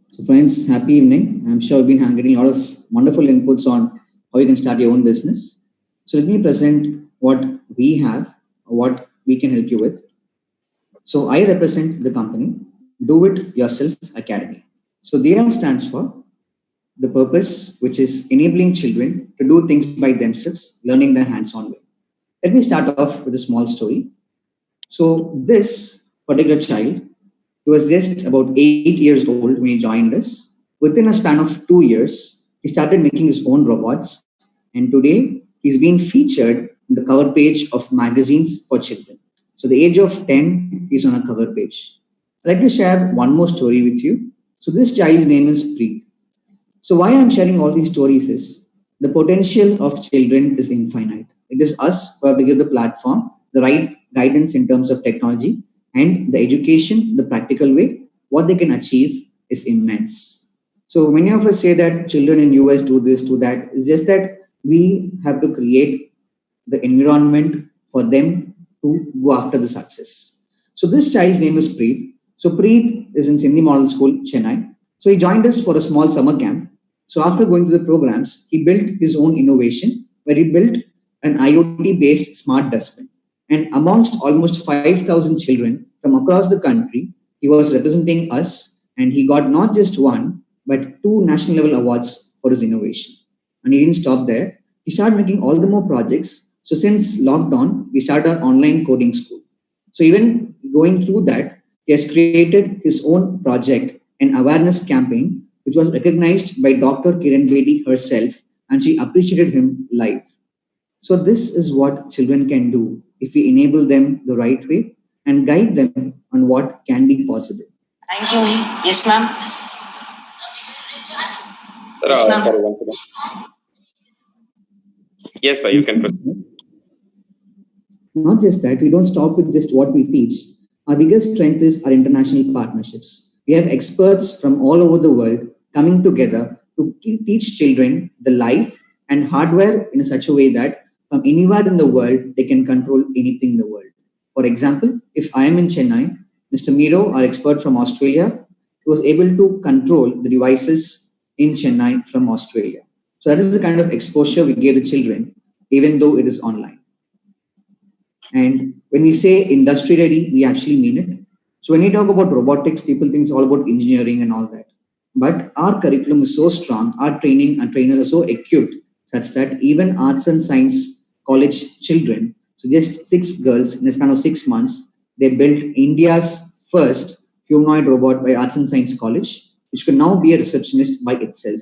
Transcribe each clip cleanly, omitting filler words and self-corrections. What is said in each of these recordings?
So, friends, happy evening. I'm sure you've been getting a lot of wonderful inputs on how you can start your own business. So, let me present what we have, what we can help you with. So, I represent the company Do It Yourself Academy. So, DIA stands for the purpose, which is enabling children to do things by themselves, learning the hands on way. Let me start off with a small story. So, this particular child, he was just about 8 years old when he joined us. Within a span of 2 years, he started making his own robots, and today he's been featured in the cover page of magazines for children. So, the age of 10, he's on a cover page. I'd like to share one more story with you. So, this child's name is Preet. So, why I'm sharing all these stories is the potential of children is infinite. It is us who have to give the platform, the right guidance in terms of technology, and the education, the practical way, what they can achieve is immense. So, many of us say that children in US do this, do that. It's just that we have to create the environment for them to go after the success. So, this child's name is Preet. So, Preet is in Sindhi Model School, Chennai. So, he joined us for a small summer camp. So after going to the programs, he built his own innovation where he built an IoT-based smart dustbin. And amongst almost 5,000 children from across the country, he was representing us and he got not just one, but two national level awards for his innovation. And he didn't stop there. He started making all the more projects. So since lockdown, we started our online coding school. So even going through that, he has created his own project, an awareness campaign which was recognized by Dr. Kiran Bedi herself, and she appreciated him live. So, this is what children can do if we enable them the right way and guide them on what can be possible. Thank you. Yes, ma'am. Sir, Yes, ma'am. sorry, once again. Yes, sir, you can proceed. Not just that, we don't stop with just what we teach. Our biggest strength is our international partnerships. We have experts from all over the world coming together to teach children the life and hardware in such a way that from anywhere in the world, they can control anything in the world. For example, if I am in Chennai, Mr. Miro, our expert from Australia, was able to control the devices in Chennai from Australia. So that is the kind of exposure we give the children, even though it is online. And when we say industry ready, we actually mean it. So when we talk about robotics, people think it's all about engineering and all that. But our curriculum is so strong, our training and trainers are so equipped such that even arts and science college children, so just six girls in a span of 6 months, they built India's first humanoid robot by Arts and Science College, which could now be a receptionist by itself.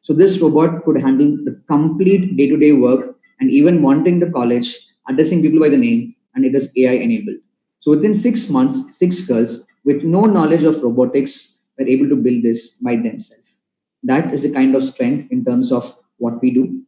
So this robot could handle the complete day-to-day work and even monitoring the college, addressing people by the name, and it is AI enabled. So within 6 months, six girls with no knowledge of robotics were able to build this by themselves. That is the kind of strength in terms of what we do.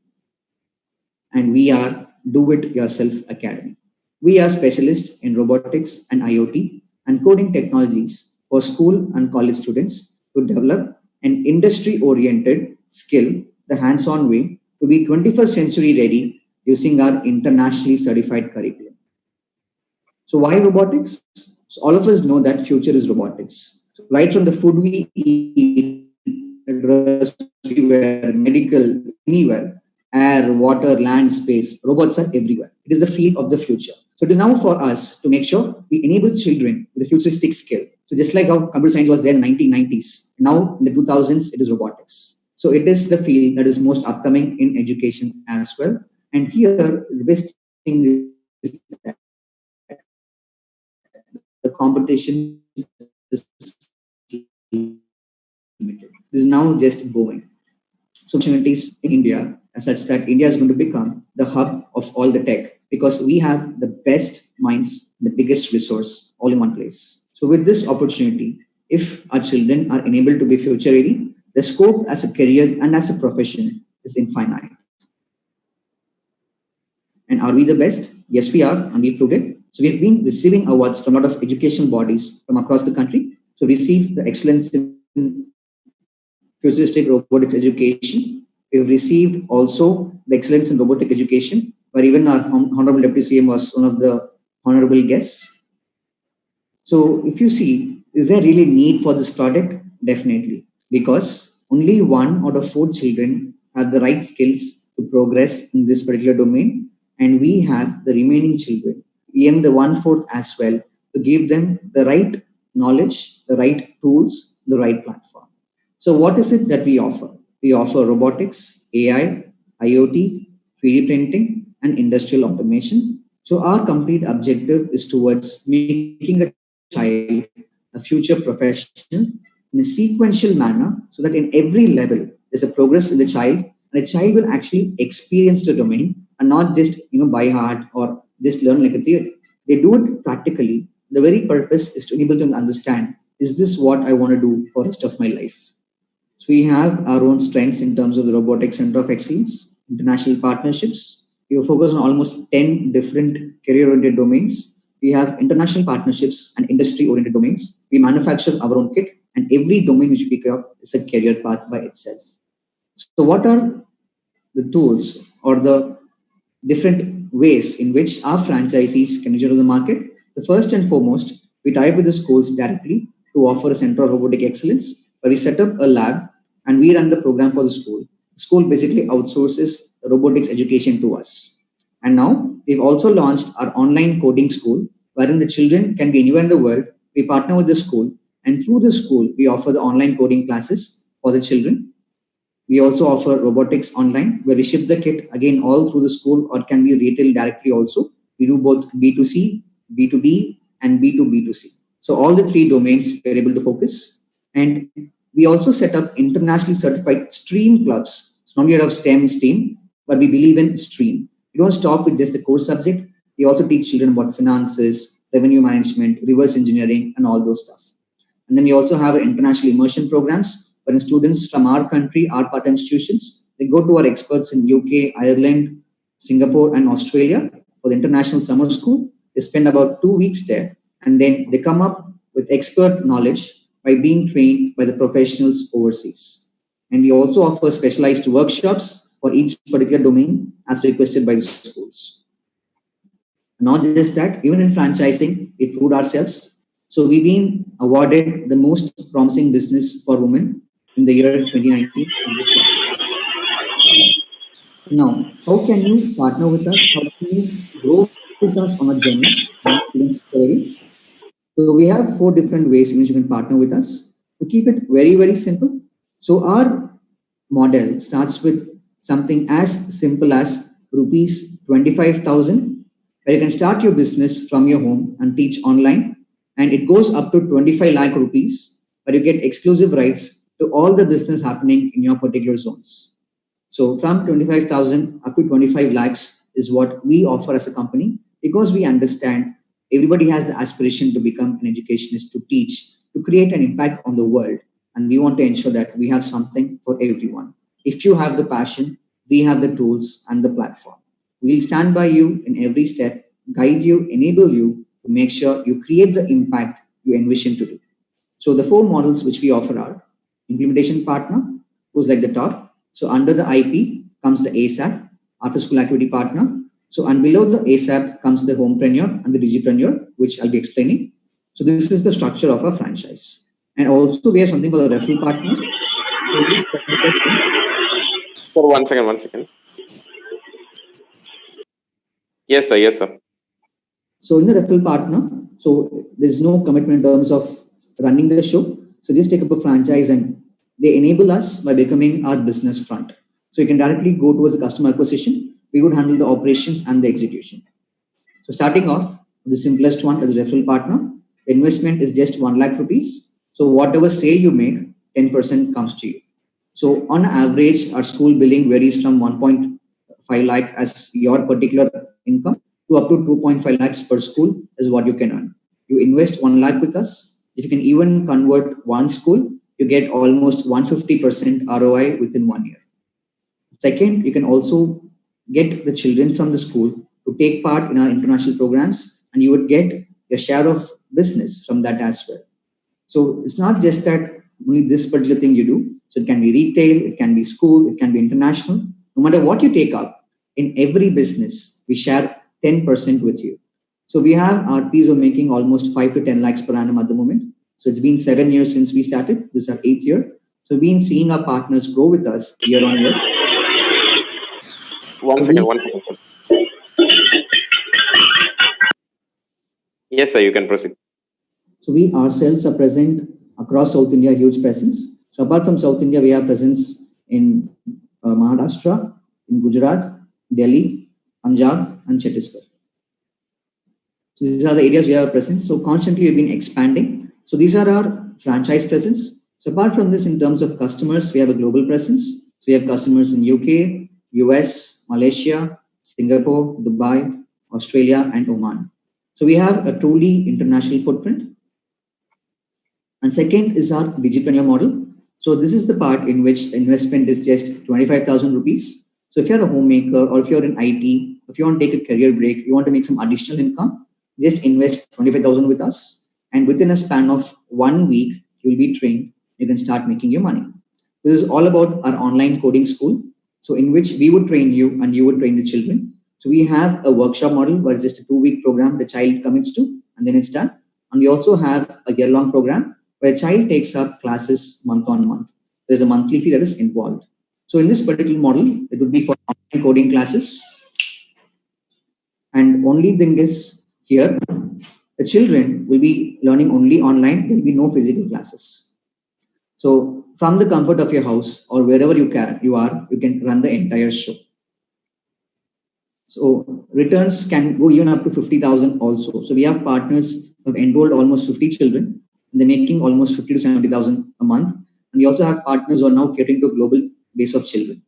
And we are Do It Yourself Academy. We are specialists in robotics and IoT and coding technologies for school and college students to develop an industry oriented skill, the hands on way to be 21st century ready using our internationally certified curriculum. So why robotics? So all of us know that future is robotics. So right from the food we eat, dress we wear, medical, anywhere, air, water, land, space, robots are everywhere. It is the field of the future. So it is now for us to make sure we enable children with a futuristic skill. So just like how computer science was there in the 1990s, now in the 2000s, it is robotics. So it is the field that is most upcoming in education as well. And here, the best thing is that the competition is limited. It is now just booming. So opportunities in India as such that India is going to become the hub of all the tech because we have the best minds, the biggest resource all in one place. So with this opportunity, if our children are enabled to be future ready, the scope as a career and as a profession is infinite. And are we the best? Yes, we are, and we've proved it. So we've been receiving awards from a lot of educational bodies from across the country. So receive the excellence in futuristic robotics education. We've received also the excellence in robotic education, where even our Honorable Deputy CM was one of the honorable guests. So if you see, is there really need for this product? Definitely. because only 1 out of 4 children have the right skills to progress in this particular domain, and we have the remaining children, we aim the 1/4 as well, to give them the right knowledge, the right tools, the right platform. So, what is it that we offer? We offer robotics, AI, IoT, 3D printing, and industrial automation. So, our complete objective is towards making a child a future professional in a sequential manner, so that in every level there's a progress in the child, and the child will actually experience the domain and not just by heart or just learn like a theory. They do it practically. The very purpose is to enable them to understand: is this what I want to do for the rest of my life? So we have our own strengths in terms of the Robotics Center of Excellence, international partnerships. We focus on almost 10 different career-oriented domains. We have international partnerships and industry-oriented domains. We manufacture our own kit, and every domain which we create is a career path by itself. So what are the tools or the different ways in which our franchisees can reach out to the market? The first and foremost, we tie up with the schools directly to offer a center of robotic excellence, where we set up a lab and we run the program for the school. The school basically outsources robotics education to us. And now we've also launched our online coding school, wherein the children can be anywhere in the world. We partner with the school, and through the school, we offer the online coding classes for the children. We also offer robotics online, where we ship the kit again all through the school, or can be retail directly also. We do both B2C, B2B, and B2B2C. So all the three domains we're able to focus. And we also set up internationally certified STREAM clubs. So not only have STEM, STEAM, but we believe in STREAM. We don't stop with just the core subject. We also teach children about finances, revenue management, reverse engineering, and all those stuff. And then we also have international immersion programs, wherein students from our country, our partner institutions, they go to our experts in UK, Ireland, Singapore, and Australia for the international summer school. They spend about 2 weeks there, and then they come up with expert knowledge by being trained by the professionals overseas. And we also offer specialized workshops for each particular domain as requested by the schools. Not just that, even in franchising, we proved ourselves. So we've been awarded the most promising business for women in the year 2019. Now, how can you partner with us? How can you grow with us on a journey? So we have 4 different ways in which you can partner with us. To keep it very, very simple. So our model starts with something as simple as rupees 25,000, where you can start your business from your home and teach online. And it goes up to 25 lakh rupees, where you get exclusive rights to all the business happening in your particular zones. So from 25,000 up to 25 lakhs is what we offer as a company, because we understand everybody has the aspiration to become an educationist, to teach, to create an impact on the world. And we want to ensure that we have something for everyone. If you have the passion, we have the tools and the platform. We'll stand by you in every step, guide you, enable you to make sure you create the impact you envision to do. So the 4 models which we offer are implementation partner, who's like the top. So under the IP comes the ASAP, after school activity partner. So and below the ASAP comes the homepreneur and the digipreneur, which I'll be explaining. So this is the structure of our franchise. And also we have something called a referral partner. Sir, 1 second, 1 second. Yes, sir. Yes, sir. So in the referral partner, so there's no commitment in terms of running the show. So just take up a franchise and they enable us by becoming our business front. So you can directly go towards the customer acquisition. We would handle the operations and the execution. So starting off, the simplest one is a referral partner. The investment is just 1 lakh rupees. So whatever sale you make, 10% comes to you. So on average, our school billing varies from 1.5 lakh as your particular income to up to 2.5 lakhs per school is what you can earn. You invest 1 lakh with us. If you can even convert one school, you get almost 150% ROI within 1 year. Second, you can also get the children from the school to take part in our international programs, and you would get a share of business from that as well. So it's not just that only this particular thing you do. So it can be retail, it can be school, it can be international. No matter what you take up, in every business, we share 10% with you. So we have RPs who are making almost 5 to 10 lakhs per annum at the moment. So it's been 7 years since we started. This is our 8th year. So we've been seeing our partners grow with us year on year. One second, sir. Yes, sir, you can proceed. So we ourselves are present across South India, huge presence. So apart from South India, we have presence in Maharashtra, in Gujarat, Delhi, Punjab, and Chhattisgarh. So these are the areas we have presence. So constantly we've been expanding. So these are our franchise presence. So apart from this, in terms of customers, we have a global presence. So we have customers in UK, US, Malaysia, Singapore, Dubai, Australia, and Oman. So we have a truly international footprint. And second is our digipreneur model. So this is the part in which the investment is just 25,000 rupees. So if you're a homemaker or if you're in IT, if you want to take a career break, you want to make some additional income, just invest 25,000 with us. And within a span of 1 week, you'll be trained. You can start making your money. This is all about our online coding school. So in which we would train you and you would train the children. So we have a workshop model where it's just a 2-week program the child commits to, and then it's done. And we also have a year-long program where a child takes up classes month on month. There's a monthly fee that is involved. So in this particular model, it would be for online coding classes. And only thing is here, the children will be learning only online. There will be no physical classes. So from the comfort of your house or wherever you are, you can run the entire show. So returns can go even up to 50,000 also. So we have partners who have enrolled almost 50 children. And they're making almost 50 to 70,000 a month. And we also have partners who are now catering to a global base of children.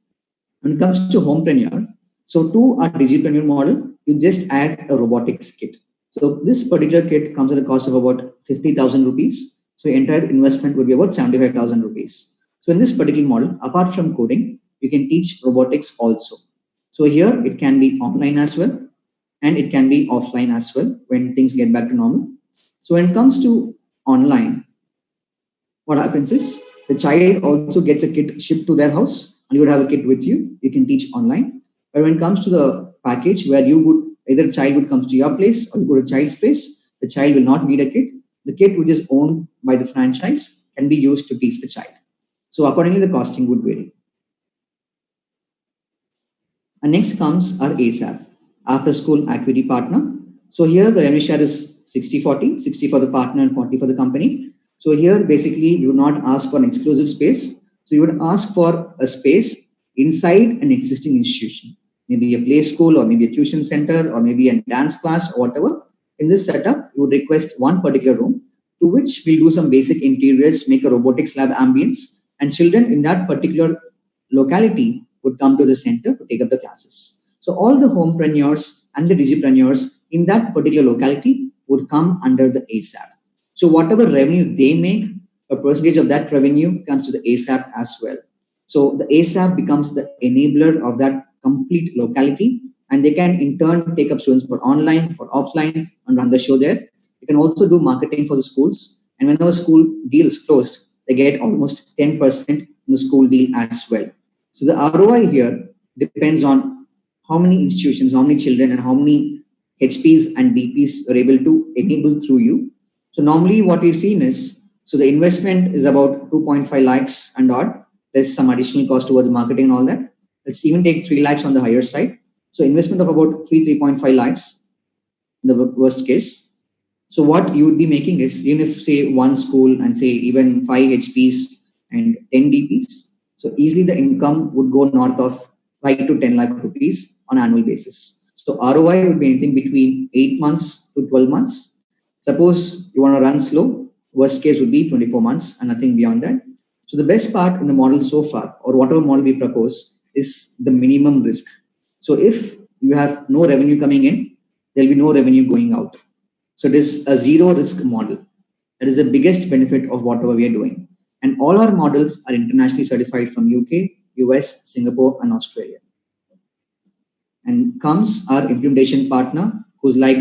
When it comes to homepreneur, so to our digipreneur model, you just add a robotics kit. So this particular kit comes at a cost of about 50,000 rupees. So entire investment would be about 75,000 rupees. So in this particular model, apart from coding, you can teach robotics also. So here it can be online as well, and it can be offline as well when things get back to normal. So when it comes to online, what happens is the child also gets a kit shipped to their house, and you would have a kit with you. You can teach online. But when it comes to the package where you would either child would come to your place or you go to child's place, the child will not need a kit. The kit, which is owned by the franchise, can be used to teach the child. So accordingly, the costing would vary. And next comes our ASAP, after school activity partner. So here the revenue share is 60-40, 60 for the partner and 40 for the company. So here basically you would not ask for an exclusive space. So you would ask for a space inside an existing institution, maybe a play school or maybe a tuition center or maybe a dance class or whatever. In this setup, you would request one particular room to which we'll do some basic interiors, make a robotics lab ambience, and children in that particular locality would come to the center to take up the classes. So all the homepreneurs and the digipreneurs in that particular locality would come under the ASAP. So whatever revenue they make, a percentage of that revenue comes to the ASAP as well. So the ASAP becomes the enabler of that complete locality, and they can in turn take up students for online, for offline, and run the show there. You can also do marketing for the schools, and whenever school deal is closed, they get almost 10% in the school deal as well. So the ROI here depends on how many institutions, how many children, and how many HPs and DPs are able to enable through you. So normally what we've seen is, so the investment is about 2.5 lakhs and odd. There's some additional cost towards marketing and all that. Let's even take 3 lakhs on the higher side. So investment of about 3.5 lakhs, in the worst case. So what you would be making is, even if say one school and say even 5 HPs and 10 DPs, so easily the income would go north of 5 to 10 lakh rupees on annual basis. So ROI would be anything between 8 months to 12 months. Suppose you want to run slow, worst case would be 24 months and nothing beyond that. So the best part in the model so far, or whatever model we propose, is the minimum risk. So if you have no revenue coming in, there'll be no revenue going out. So it is a zero risk model. That is the biggest benefit of whatever we are doing. And all our models are internationally certified from UK, US, Singapore, and Australia. And comes our implementation partner, who's like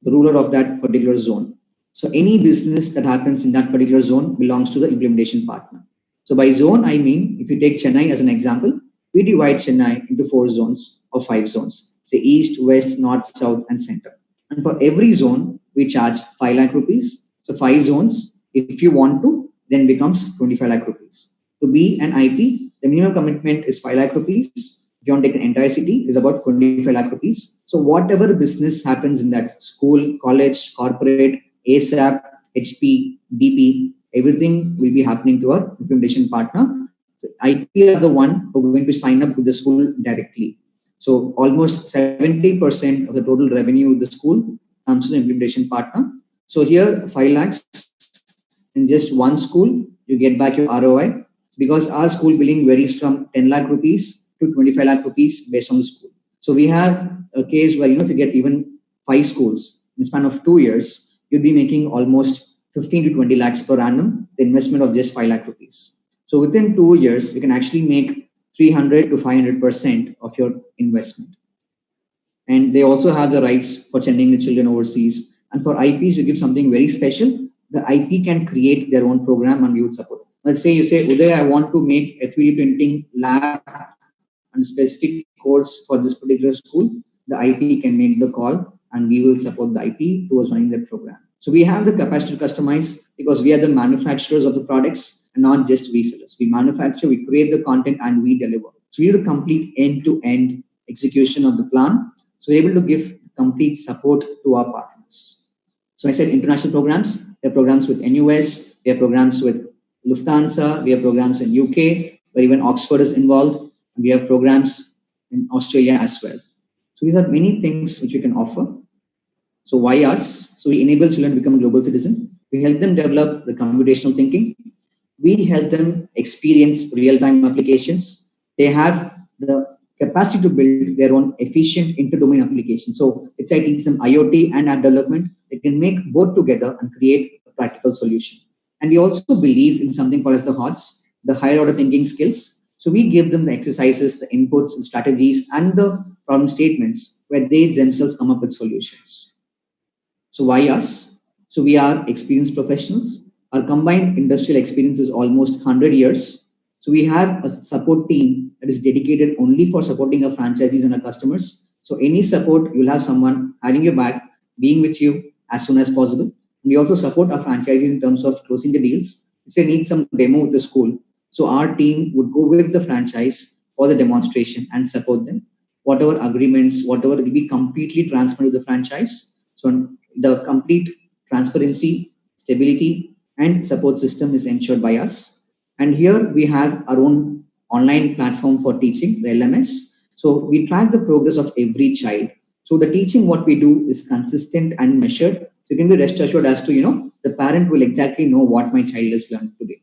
the ruler of that particular zone. So any business that happens in that particular zone belongs to the implementation partner. So by zone, I mean, if you take Chennai as an example, we divide Chennai into 4 zones or 5 zones, say east, west, north, south, and center. And for every zone, we charge 5 lakh rupees. So 5 zones, if you want to, then becomes 25 lakh rupees. To be an IP, the minimum commitment is 5 lakh rupees. If you want to take an entire city, it is about 25 lakh rupees. So whatever business happens in that school, college, corporate, ASAP, HP, DP, everything will be happening to our implementation partner. So IP are the one who are going to sign up with the school directly. So almost 70% of the total revenue of the school comes to the implementation partner. So here 5 lakhs in just one school, you get back your ROI because our school billing varies from 10 lakh rupees to 25 lakh rupees based on the school. So we have a case where, if you get even 5 schools in the span of 2 years, you'll be making almost 15 to 20 lakhs per annum, the investment of just 5 lakh rupees. So within 2 years, you can actually make 300 to 500% of your investment. And they also have the rights for sending the children overseas. And for IPs, we give something very special. The IP can create their own program and we would support. Let's say you say, Uday, I want to make a 3D printing lab and specific course for this particular school. The IP can make the call and we will support the IP towards running that program. So we have the capacity to customize because we are the manufacturers of the products and not just resellers. We manufacture, we create the content and we deliver. So we do the complete end-to-end execution of the plan. So we're able to give complete support to our partners. So I said international programs. We have programs with NUS. We have programs with Lufthansa. We have programs in UK, where even Oxford is involved. And we have programs in Australia as well. So these are many things which we can offer. So why us? So we enable children to become a global citizen. We help them develop the computational thinking. We help them experience real-time applications. They have the capacity to build their own efficient inter-domain applications. So it's I teach them IoT and app development. They can make both together and create a practical solution. And we also believe in something called as the HOTS, the higher order thinking skills. So we give them the exercises, the inputs, the strategies, and the problem statements where they themselves come up with solutions. So why us? So we are experienced professionals. Our combined industrial experience is almost 100 years. So we have a support team that is dedicated only for supporting our franchisees and our customers. So any support, you'll have someone having your back, being with you as soon as possible. And we also support our franchisees in terms of closing the deals. If they need some demo with the school, so our team would go with the franchise for the demonstration and support them. Whatever agreements, whatever will be completely transparent to the franchise. So the complete transparency, stability, and support system is ensured by us. And here we have our own online platform for teaching, the LMS. So we track the progress of every child. So the teaching, what we do is consistent and measured. So you can be rest assured as to, the parent will exactly know what my child has learned today.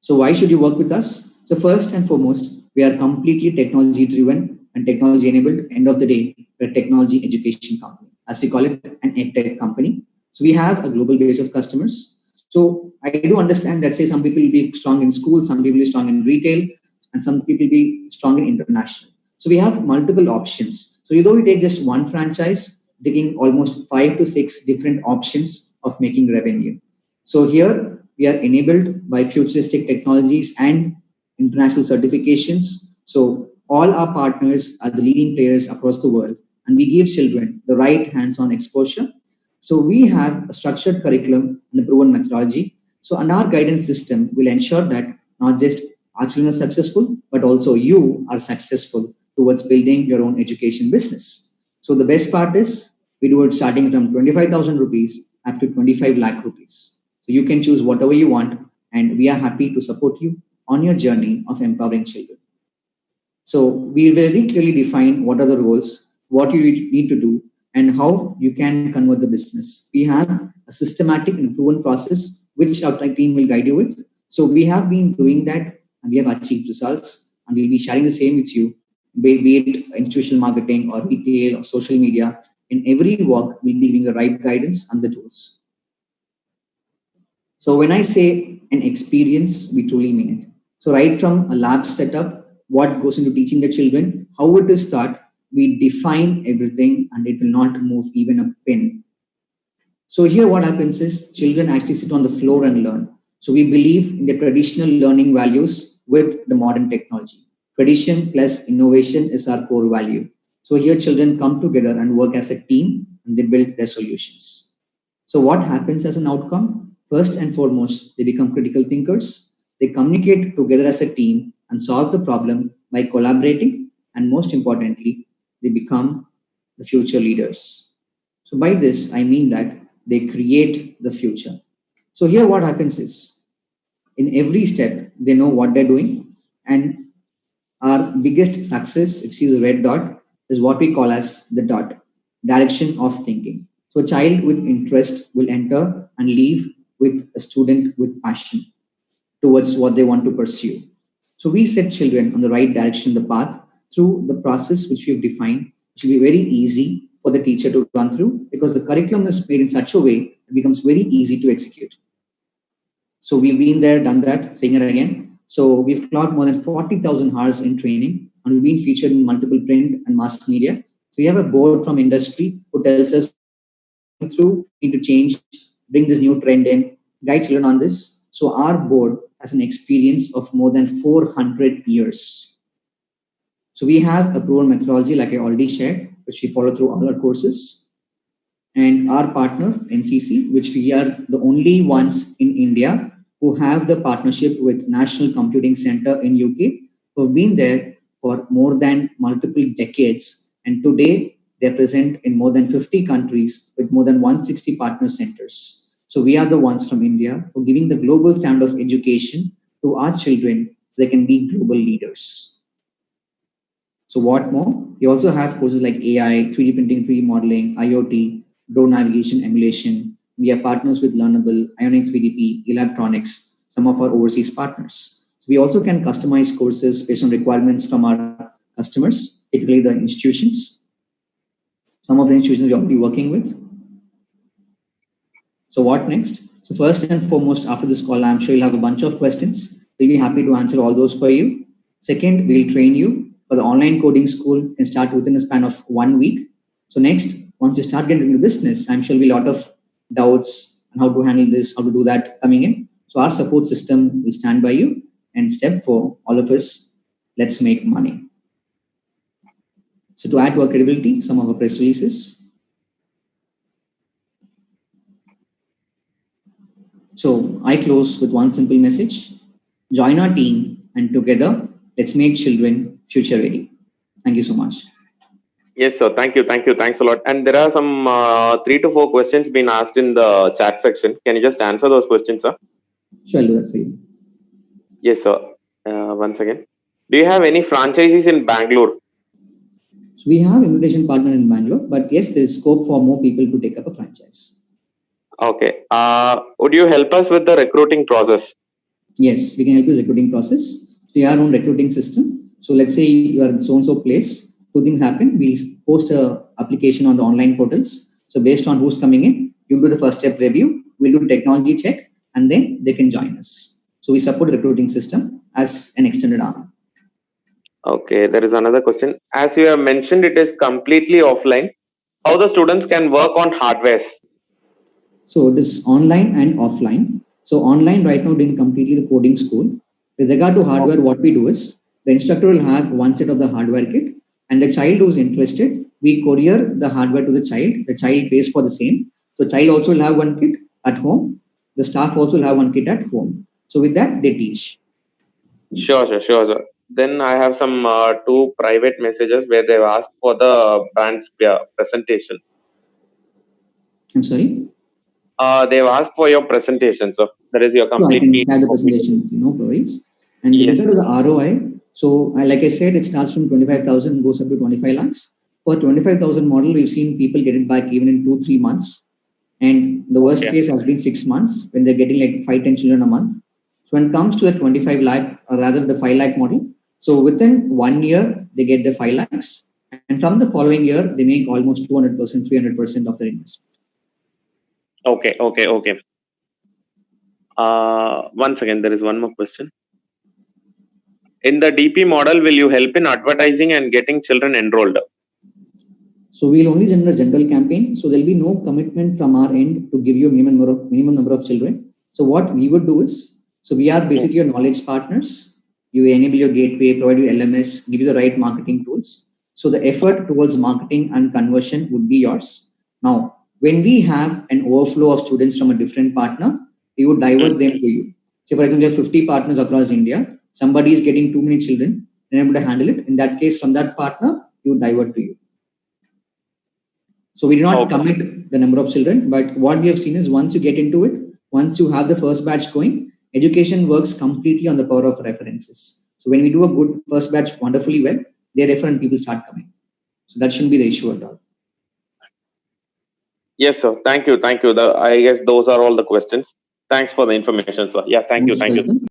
So why should you work with us? So first and foremost, we are completely technology driven and technology enabled. End of the day, we're a technology education company, as we call it, an EdTech company. So we have a global base of customers. So I do understand that, say, some people will be strong in school, some people will be strong in retail, and some people will be strong in international. So we have multiple options. So although we take just one franchise, taking almost 5 to 6 different options of making revenue. So here we are enabled by futuristic technologies and international certifications. So all our partners are the leading players across the world, and we give children the right hands-on exposure. So we have a structured curriculum and a proven methodology. So and our guidance system will ensure that not just our children are successful, but also you are successful towards building your own education business. So the best part is we do it starting from 25,000 rupees up to 25 lakh rupees. So you can choose whatever you want, and we are happy to support you on your journey of empowering children. So we very clearly define what are the roles, what you need to do, and how you can convert the business. We have a systematic and proven process which our team will guide you with. So we have been doing that and we have achieved results, and we'll be sharing the same with you, be it institutional marketing or retail or social media. In every work, we'll be giving the right guidance and the tools. So when I say an experience, we truly mean it. So right from a lab setup, what goes into teaching the children, how it is taught, we define everything and it will not move even a pin. So here what happens is children actually sit on the floor and learn. So we believe in the traditional learning values with the modern technology. Tradition plus innovation is our core value. So here children come together and work as a team and they build their solutions. So what happens as an outcome? First and foremost, they become critical thinkers. They communicate together as a team and solve the problem by collaborating. And most importantly, they become the future leaders. So, by this, I mean that they create the future. So, here what happens is in every step, they know what they're doing. And our biggest success, if you see the red dot, is what we call as the dot, direction of thinking. So a child with interest will enter and leave with a student with passion towards what they want to pursue. So we set children on the right direction, the path through the process which we've defined, which will be very easy for the teacher to run through because the curriculum is made in such a way it becomes very easy to execute. So we've been there, done that, saying it again. So we've clocked more than 40,000 hours in training and we've been featured in multiple print and mass media. So we have a board from industry who tells us through, need to change, bring this new trend in, guide children on this. So our board has an experience of more than 400 years. So we have a proven methodology, like I already shared, which we follow through all our courses. And our partner, NCC, which we are the only ones in India who have the partnership with National Computing Center in UK, who have been there for more than multiple decades. And today, they're present in more than 50 countries with more than 160 partner centers. So we are the ones from India who are giving the global standard of education to our children so they can be global leaders. So what more? We also have courses like AI, 3D printing, 3D modeling, IoT, drone navigation, emulation. We are partners with Learnable, Ionic 3DP, Electronics, some of our overseas partners. So we also can customize courses based on requirements from our customers, typically the institutions. Some of the institutions we are already working with. So what next? So first and foremost, after this call, I'm sure you'll have a bunch of questions. We'll be happy to answer all those for you. Second, we'll train you for the online coding school and start within a span of 1 week. So next, once you start getting into business, I'm sure there'll be a lot of doubts on how to handle this, how to do that coming in. So our support system will stand by you. And step 4, all of us, let's make money. So to add to our credibility, some of our press releases. So I close with one simple message. Join our team and together, let's make children future ready. Thank you so much. Yes, sir. Thank you. Thanks a lot. And there are some 3 to 4 questions being asked in the chat section. Can you just answer those questions, sir? Sure, I'll do that for you. Yes, sir. Once again, do you have any franchises in Bangalore? So we have implementation partner in Bangalore, but yes, there's scope for more people to take up a franchise. Okay. Would you help us with the recruiting process? Yes, we can help you with recruiting process. We have our own recruiting system. So let's say you are in so-and-so place, 2 things happen. We post a application on the online portals. So based on who's coming in, you do the first step review, we'll do technology check, and then they can join us. So we support the recruiting system as an extended arm. Okay, there is another question. As you have mentioned, it is completely offline. How the students can work on hardware? So it is online and offline. So online right now doing completely the coding school. With regard to hardware, what we do is the instructor will have one set of the hardware kit and the child who's interested, we courier the hardware to the child. The child pays for the same. So child also will have one kit at home. The staff also will have one kit at home. So with that, they teach. Sure, sir. Then I have some 2 private messages where they've asked for the brand's presentation. I'm sorry? They've asked for your presentation, so that is your complete. So I can share the presentation, no worries. And with regard to the ROI, so like I said, it starts from 25,000 and goes up to 25 lakhs. For 25,000 model, we've seen people get it back even in 2-3 months. And the worst case has been 6 months when they're getting like 5-10 children a month. So when it comes to the 25 lakh, or rather the 5 lakh model, so within 1 year, they get the 5 lakhs. And from the following year, they make almost 200%, 300% of their investment. Okay. Once again, there is one more question. In the DP model, will you help in advertising and getting children enrolled? So we'll only generate a general campaign. So there'll be no commitment from our end to give you a minimum number of children. So what we would do is, so we are basically your knowledge partners. You enable your gateway, provide you LMS, give you the right marketing tools. So the effort towards marketing and conversion would be yours. Now, when we have an overflow of students from a different partner, we would divert them to you. Say, for example, you have 50 partners across India. Somebody is getting too many children, they're able to handle it. In that case, from that partner, you would divert to you. So we do not commit the number of children, but what we have seen is once you get into it, once you have the first batch going, education works completely on the power of references. So when we do a good first batch wonderfully well, their referent people start coming. So that shouldn't be the issue at all. Yes, sir. Thank you. I guess those are all the questions. Thanks for the information, sir. Yeah, thank you.